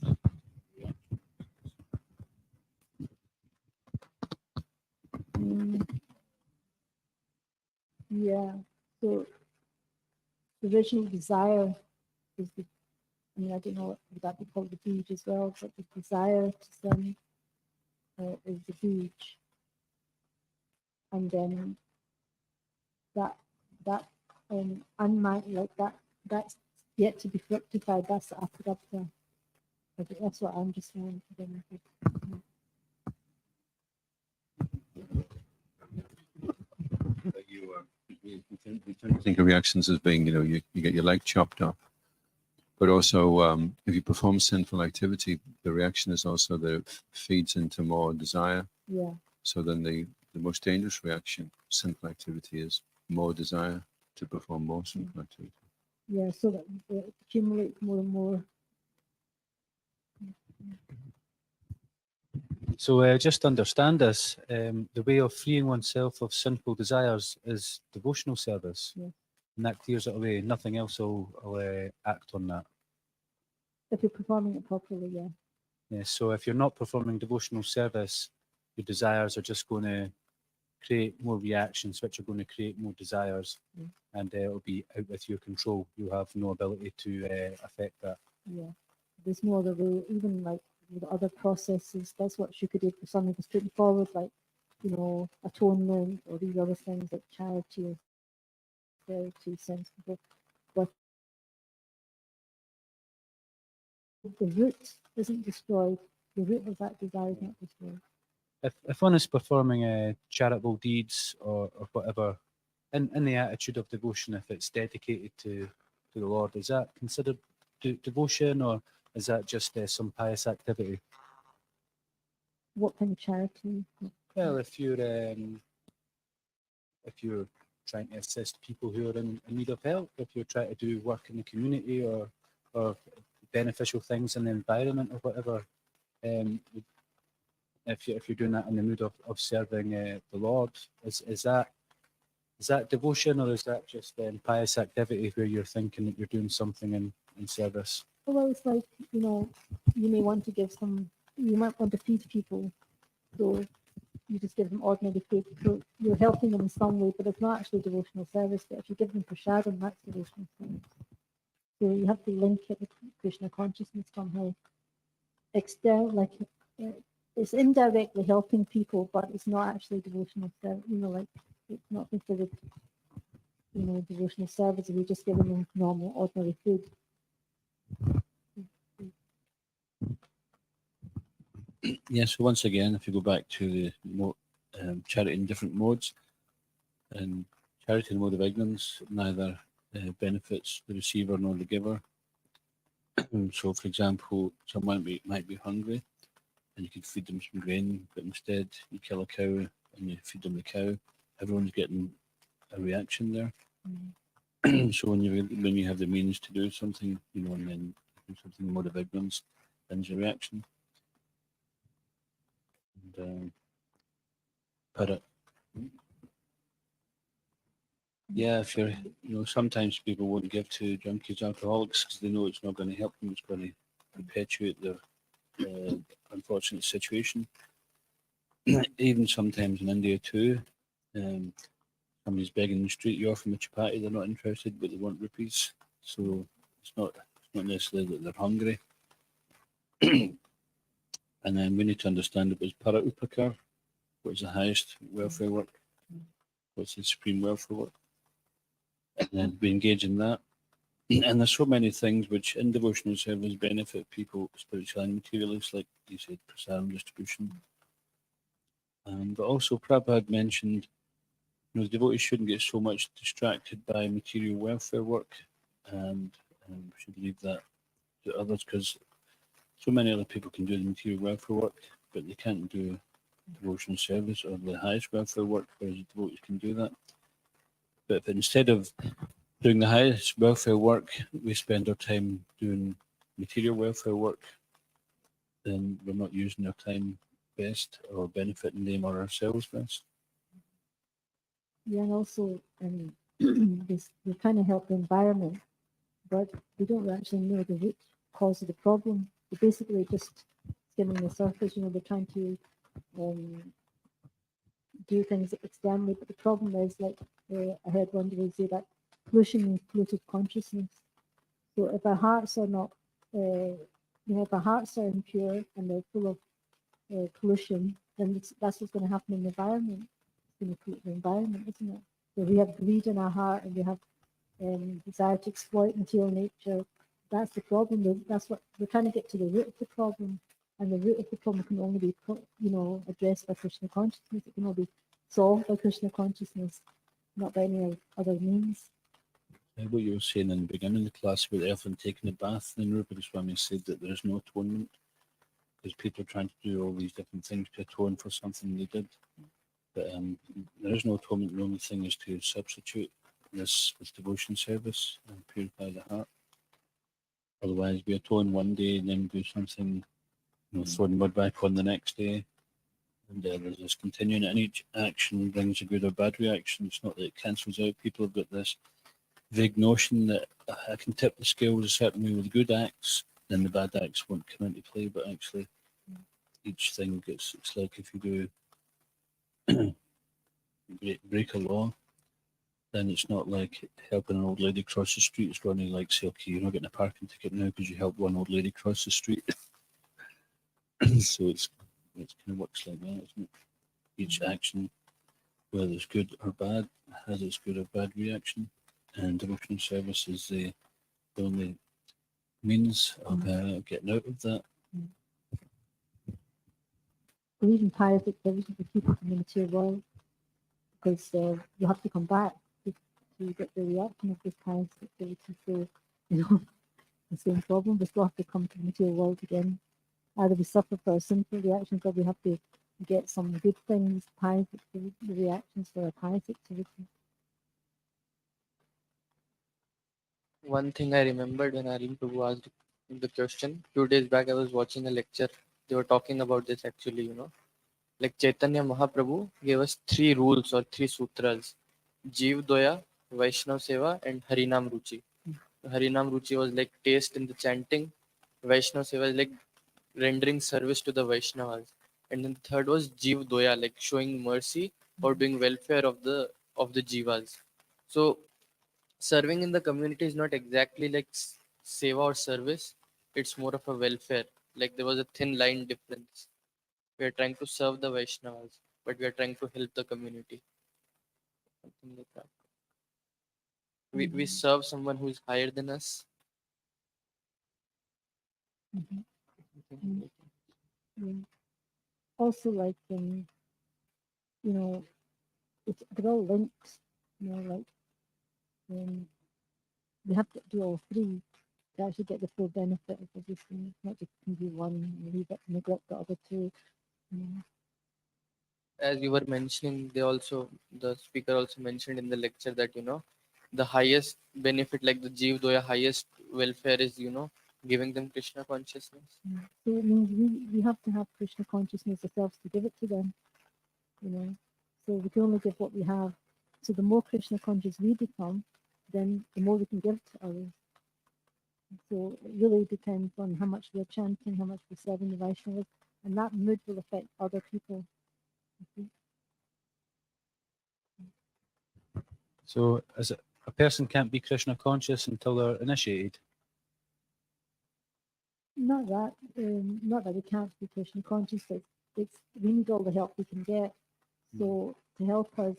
Yeah. So the original desire is the. I mean, I don't know, would that be called the beach as well? But the desire to sin is the beach, and then that unmind like that's yet to be fructified. That's the aparabdha. That's what I'm just saying. We tend to think of reactions as being, you get your leg chopped off. But also, if you perform sinful activity, the reaction is also that it feeds into more desire. Yeah. So then the most dangerous reaction, sinful activity, is more desire to perform more sinful activity. Yeah, so that it accumulates more and more. So just understand this, the way of freeing oneself of sinful desires is devotional service. Yeah. And that clears it away. Nothing else will act on that. If you're performing it properly, yeah. Yeah, so if you're not performing devotional service, your desires are just going to create more reactions, which are going to create more desires, and it'll be out with your control. You have no ability to affect that. Yeah. There's no other way, even like with other processes. That's what Shukadeva Goswami was putting forward, like, atonement or these other things like charity or charity, sensible. But the root isn't destroyed. The root of that desire is not destroyed. If one is performing charitable deeds or whatever, in the attitude of devotion, if it's dedicated to the Lord, is that considered devotion, or is that just some pious activity? What kind of charity? Well, if you're trying to assist people who are in need of help, if you're trying to do work in the community or beneficial things in the environment or whatever, if you're doing that in the mood of serving the Lord, is that devotion, or is that just pious activity where you're thinking that you're doing something in service? Well, it's like, you may want to give you might want to feed people. So you just give them ordinary food. So you're helping them in some way, but it's not actually devotional service. But if you give them prasadam, that's devotional service. So you have to link it with Krishna consciousness somehow. It's indirectly helping people, but it's not actually devotional service. It's not considered, devotional service if you're just giving them normal, ordinary food. Yeah, so once again, if you go back to the charity in different modes, and charity in the mode of ignorance neither benefits the receiver nor the giver. So, for example, someone might be hungry, and you could feed them some grain, but instead you kill a cow and you feed them the cow. Everyone's getting a reaction there. So when you have the means to do something, and then do something in the mode of ignorance, then there's a reaction. And, yeah, if you're, sometimes people won't give to junkies, alcoholics, because they know it's not going to help them. It's going to perpetuate their unfortunate situation. Even sometimes in India too, somebody's begging in the street, you offer them a chapati, they're not interested, but they want rupees. So it's not necessarily that they're hungry. And then we need to understand it was para upakar, what is the highest welfare work, what's the supreme welfare work, and then we engage in that. And there's so many things which in devotional service benefit people spiritually and materially, like you said, prasadam distribution. But also Prabhupada mentioned, devotees shouldn't get so much distracted by material welfare work, and should leave that to others, because so many other people can do the material welfare work, but they can't do devotional service or the highest welfare work, whereas devotees can do that. But if instead of doing the highest welfare work, we spend our time doing material welfare work, then we're not using our time best or benefiting them or ourselves best. Yeah, and also we're trying to help the environment, but we don't actually know the root cause of the problem. We're basically just skimming the surface. They're trying to do things externally, but the problem is, like I heard one day say, that pollution means polluted consciousness. So if our hearts are not, if our hearts are impure and they're full of pollution, then that's what's going to happen in the environment. It's going to pollute the environment, isn't it? So we have greed in our heart and we have desire to exploit material nature. That's the problem. That's what we're trying to get to, the root of the problem. And the root of the problem can only be, addressed by Krishna consciousness. It can only be solved by Krishna consciousness, not by any other means. What you were saying in the beginning of the class about the elephant taking a bath, then Rupa Goswami said that there is no atonement, because people are trying to do all these different things to atone for something they did. But there is no atonement. The only thing is to substitute this with devotion service and purify the heart. Otherwise, we atone one day and then do something, throw the mud back on the next day. And there's this continuing, and each action brings a good or bad reaction. It's not that it cancels out. People have got this vague notion that I can tip the scales a certain way with good acts, then the bad acts won't come into play. But actually, each thing it's like if you do break a law, then it's not like helping an old lady cross the street. It's running like, say, okay, you're not getting a parking ticket now because you helped one old lady cross the street. So it kind of works like that, isn't it? Each action, whether it's good or bad, has its good or bad reaction. And devotional service is the only means of getting out of that. Or even pious activity for people in the material world, because you have to come back to get the reaction of this pious activity. So, the same problem, we still have to come to the material world again. Either we suffer for our sinful reactions, or we have to get some good things, pious activity, the reactions for our pious activity. One thing I remembered when Arun Prabhu asked the question 2 days back, I was watching a lecture. They were talking about this actually, like Chaitanya Mahaprabhu gave us 3 rules or 3 sutras: Jeev Doya, Vaishnav Seva, and Harinam Ruchi. Harinam Ruchi was like taste in the chanting. Vaishnav Seva is like rendering service to the Vaishnavas. And then the third was Jeev Doya, like showing mercy or doing welfare of the Jivas. So serving in the community is not exactly like seva or service. It's more of a welfare. Like there was a thin line difference. We are trying to serve the Vaishnavas, but we are trying to help the community. Something like that. We serve someone who is higher than us. Mhm. Something like that. Yeah. Also, like they're all linked. Like we have to do all three to actually get the full benefit of everything. Not just can do one and leave it, neglect the other two. As you were mentioning, the speaker also mentioned in the lecture that the highest benefit, like the Jeev Doya, highest welfare is giving them Krishna consciousness. So it means we have to have Krishna consciousness ourselves to give it to them. So we can only give what we have. So the more Krishna conscious we become, then the more we can give to others. So it really depends on how much we're chanting, how much we're serving the Vaishnavas, and that mood will affect other people. You see. So, is it a person can't be Krishna conscious until they're initiated? Not that we can't be Krishna conscious. It's we need all the help we can get. So to help us,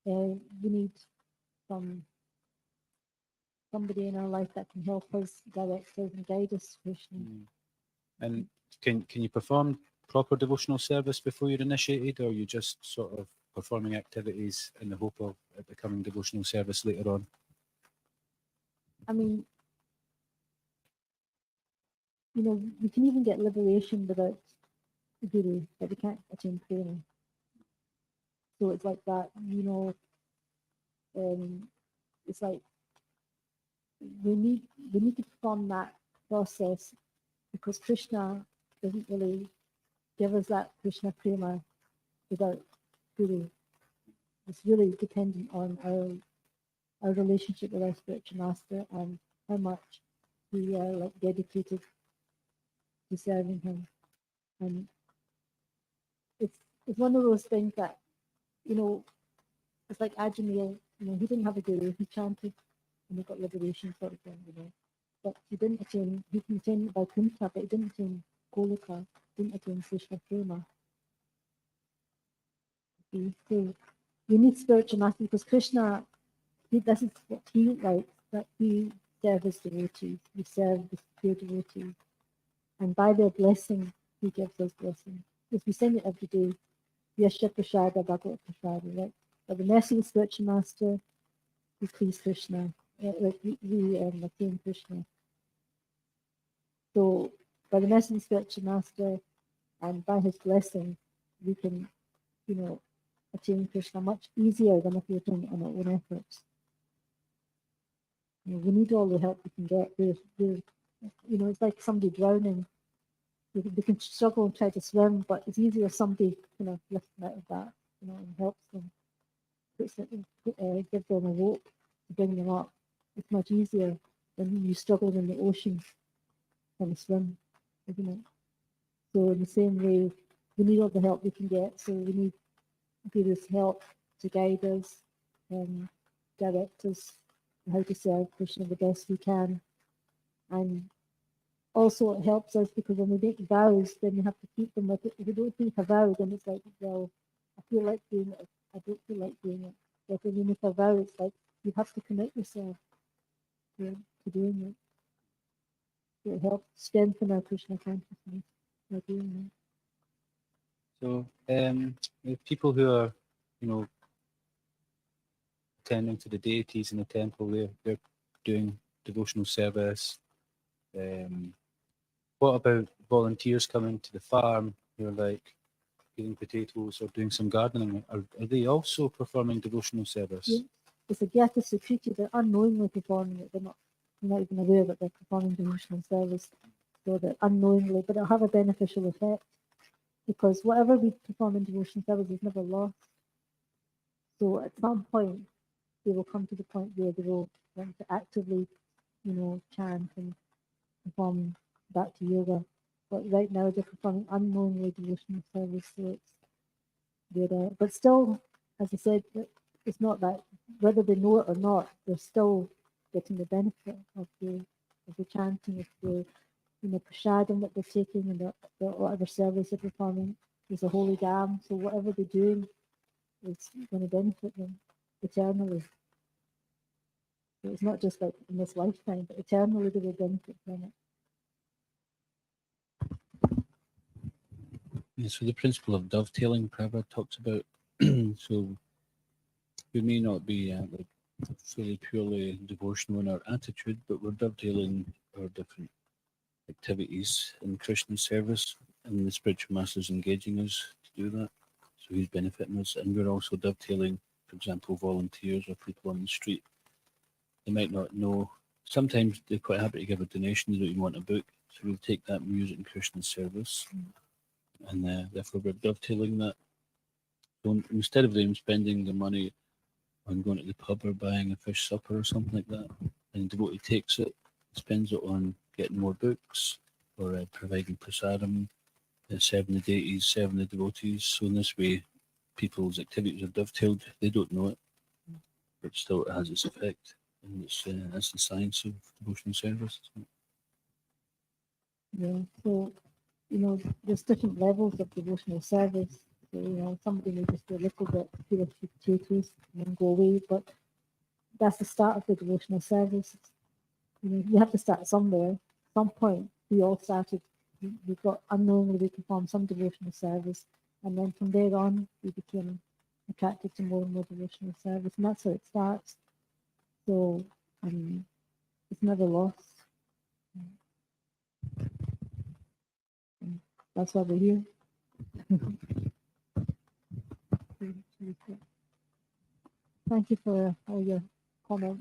we need somebody in our life that can help us, direct us, and guide us to Krishna. And can you perform proper devotional service before you're initiated, or are you just sort of performing activities in the hope of it becoming devotional service later on? I mean, we can even get liberation without the guru, but we can't attain prema. So it's like that, it's like we need to perform that process because Krishna doesn't really give us that Krishna prema without guru. It's really dependent on our relationship with our spiritual master and how much we are like dedicated to serving him. And it's one of those things that, it's like Ajamil, he didn't have a guru, he chanted and he got liberation sort of thing, But he didn't attain, he can attain Vaikuntha, but he didn't attain Golika, didn't attain Krishna Prema. So we need spiritual master because Krishna, this is what he likes, that we serve his devotees, we serve the pure devotees. And by their blessing, he gives us blessing. If we sing it every day, Yasha Prasada, Bhagavad Prasada, right? By the mercy of the spiritual master, we please Krishna, we attain Krishna. So by the mercy of the spiritual master and by his blessing, we can, attain Krishna much easier than if we attain it on our own efforts. We need all the help we can get. It's like somebody drowning. They can struggle and try to swim, but it's easier if somebody lifts them out of that, and helps them, gives them a rope to bring them up. It's much easier than you struggle in the ocean trying to swim, isn't it? So in the same way, we need all the help we can get. So we need Guru's help to guide us and direct us on how to serve Krishna the best we can. And also it helps us because when we make vows, then we have to keep them. If we don't make a vow, then it's like, well, I feel like doing it, I don't feel like doing it. But when you make a vow, it's like you have to commit yourself to doing it. So it helps strengthen our Krishna consciousness by doing it. So, if people who are, attending to the deities in the temple, they're doing devotional service. What about volunteers coming to the farm who are like peeling potatoes or doing some gardening? Are they also performing devotional service? Yeah. It's a Gyata Sukriti, they're unknowingly performing it. They're not even aware that they're performing devotional service. So they're unknowingly, but it'll have a beneficial effect because whatever we perform in devotional service is never lost. So at some point, they will come to the point where they will want to actively, chant and perform Bhakti Yoga. But right now, they're performing unknowingly devotional service. So but still, as I said, it's not that whether they know it or not, they're still getting the benefit of the chanting, of the prasadam that they're taking, and the whatever service they're performing is a holy dam. So whatever they're doing is going to benefit them eternally. So it's not just like in this lifetime, but eternally they will benefit from it. Yeah, so the principle of dovetailing Prabhupada talks about. So we may not be like fully purely devotional in our attitude, but we're dovetailing our different activities in Krishna service, and the spiritual master is engaging us to do that. So he's benefiting us, and we're also dovetailing, for example, volunteers or people on the street. They might not know. Sometimes they're quite happy to give a donation. They don't even want a book, so we'll take that and use it in Krishna service, and therefore we're dovetailing that. So instead of them spending the money on going to the pub or buying a fish supper or something like that, and the devotee takes it, spends it on getting more books, or providing prasadam, serving the deities, serving the devotees. So in this way, people's activities are dovetailed. They don't know it, but still it has its effect. And that's the science of devotional service. Isn't Yeah. So, there's different levels of devotional service. So, somebody may just do a little bit, peel a few potatoes, and then go away. But that's the start of the devotional service. You have to start somewhere. At some point, we all started. We got unknowingly we performed some devotional service, and then from there on, we became attracted to more and more devotional service, and that's how it starts. So, it's never lost. That's why we're here. Thank you for all your comments.